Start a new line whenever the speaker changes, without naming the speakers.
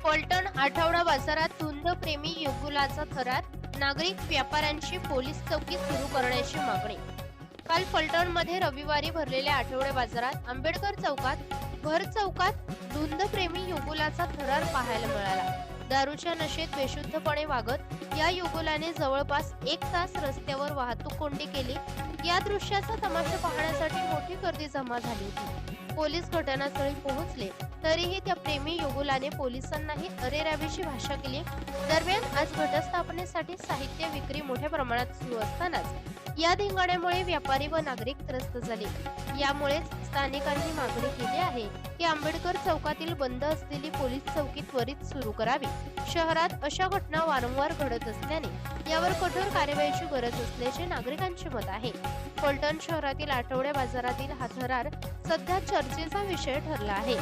फलटण आठवडा बाजारात धुंदप्रेमी युगुलाचा थरार, नागरिक व्यापाऱ्यांची पोलीस चौकी सुरू करण्याची मागणी. काल फलटणमध्ये रविवारी भरलेल्या आठवडे बाजारात आंबेडकर चौकात भर चौकात धुंदप्रेमी युगुलाचा थरार पाहायला मिळाला. दारूच्या नशेत बेशुद्धपणे वागत या युगुलाने जवळपास 1 तास रस्त्यावर वाहतूक कोंडी केली. या दृश्याचा तमाशा पाहण्यासाठी मोठी गर्दी जमा झाली होती. पोलीस घटनास्थळी पोहोचले तरीही त्या प्रेमी युगुलाने पोलिसांनाही अरेरावीची भाषा केली. दरम्यान आज घटस्थापनेसाठी साहित्य विक्री मोठ्या प्रमाणात सुरू असतानाच या धिंगाण्यामुळे व्यापारी व नागरिक त्रस्त झाले. यामुळेच स्थानिकांनी मागणी केली आहे की आंबेडकर चौकातील बंद असलेली पोलीस चौकी त्वरित सुरू करावी. शहरात अशा घटना वारंवार घडत असल्याने यावर कठोर कार्यवाहीची गरज असल्याचे नागरिकांचे मत आहे. फलटण शहरातील आठवड्या बाजारातील हा थरार सध्या चर्चेचा विषय ठरला आहे.